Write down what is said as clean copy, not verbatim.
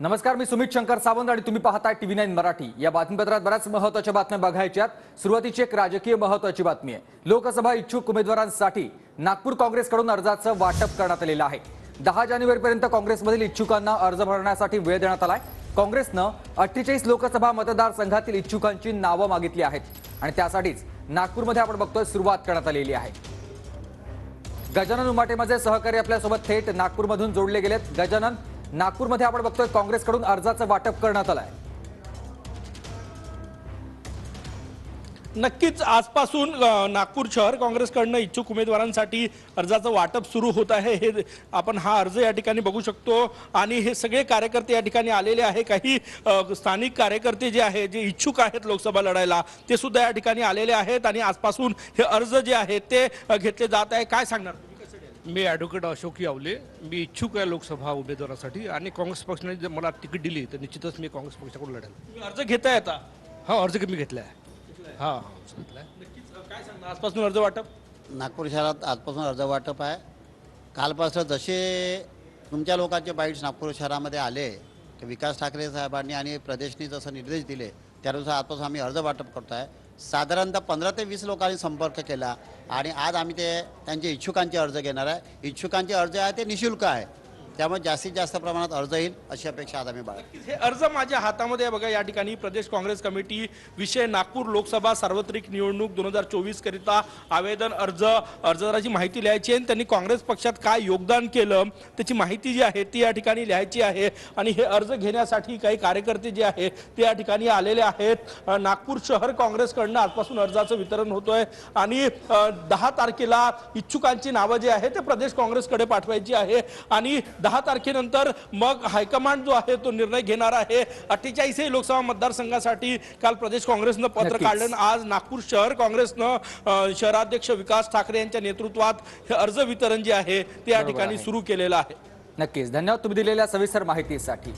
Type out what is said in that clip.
नमस्कार, मी सुमित शंकर सावंत आणि तुम्ही पाहताय TV9 मराठी। या बातमीपत्रात बऱ्याच महत्त्वाच्या बातम्या बघायच्यात। सुरुवातीची एक राजकीय महत्त्वाची बातमी आहे। लोकसभा इच्छुक उमेदवारांसाठी नागपूर काँग्रेसकडून अर्जाचं वाटप करण्यात आलेलं आहे। 10 जानेवारीपर्यंत काँग्रेसमधील इच्छुकांना अर्ज भरण्यासाठी वेळ देण्यात आलाय। काँग्रेसनं 48 लोकसभा मतदारसंघातील इच्छुकांची नावं मागितली आहेत आणि त्यासाठीच नागपूरमध्ये आपण बघतोय सुरुवात करण्यात आलेली आहे। गजानन उमाटे माझे सहकारी आपल्या सोबत थेट नागपूरमधून जोडले गेलेत। गजानन, नागपूरमध्ये आपण बघतोय काँग्रेसकडून अर्जाचं वाटप करण्यात आलंय। नक्कीच आजपासून नागपूर शहर काँग्रेसकडून इच्छुक उमेदवारांसाठी अर्जाचं वाटप सुरू होत आहे। हे आपण हा अर्ज या ठिकाणी बघू शकतो आणि हे सगळे कार्यकर्ते या ठिकाणी आलेले आहे। काही स्थानिक कार्यकर्ते जे आहे, जे इच्छुक आहेत लोकसभा लढायला, ते सुद्धा या ठिकाणी आलेले आहेत आणि आजपासून हे अर्ज जे आहेत ते घेतले जात आहे। काय सांगणार? मी ॲडव्होकेट अशोक यावले, मी इच्छुक आहे लोकसभा उमेदवारासाठी आणि काँग्रेस पक्षाने जर मला तिकीट दिली तर निश्चितच मी काँग्रेस पक्षाकडून लढेल। अर्ज घेताय आता? हा, अर्ज मी घेतला आहे। हां घेतला आहे। नक्कीच काय सांगणार आजपासून अर्ज वाटप? नागपूर शहरात आजपासून अर्ज वाटप आहे। कालपासून जसे तुमच्या लोकांचे बाईट्स नागपूर शहरामध्ये आले की विकास ठाकरे साहेबांनी आणि प्रदेशनी जसं निर्देश दिले त्यानुसार आजपासून आम्ही अर्ज वाटप करतो आहे। साधारणतः 15 ते 20 लोकांनी संपर्क केला आणि आज आम्ही त्यांचे इच्छुकांचे अर्ज घेणार आहे। इच्छुकांचे अर्ज आहे ते निःशुल्क आहे, त्यामुळे जास्तीत जास्त प्रमाणात अर्ज येईल अशी अपेक्षा आज आम्ही बाळगतो। हे अर्ज माझ्या हातामध्ये बघा, या ठिकाणी प्रदेश काँग्रेस कमिटी विषय नागपूर लोकसभा सार्वत्रिक निवडणूक 2024 करिता आवेदन अर्जदाराची माहिती लिहायची आहे। त्यांनी काँग्रेस पक्षात काय योगदान केलं त्याची माहिती जी आहे ती या ठिकाणी लिहायची आहे आणि हे अर्ज घेण्यासाठी काही कार्यकर्ते जे आहेत ते या ठिकाणी आलेले आहेत। नागपूर शहर काँग्रेसकडून आजपासून अर्जाचं वितरण होतोय आणि 10 तारखेला इच्छुकांची नावं जे आहे ते प्रदेश काँग्रेसकडे पाठवायची आहे आणि 10 तारखेनंतर मग हायकमांड जो आहे तो निर्णय घेणार आहे। 48 लोकसभा मतदारसंघासाठी काल प्रदेश काँग्रेसनं पत्र काढलं। आज नागपूर शहर काँग्रेसनं शहराध्यक्ष विकास ठाकरे यांच्या नेतृत्वात हे अर्ज वितरण जे आहे ते या ठिकाणी सुरू केलेलं आहे। नक्कीच, धन्यवाद तुम्ही दिलेल्या सविस्तर माहितीसाठी।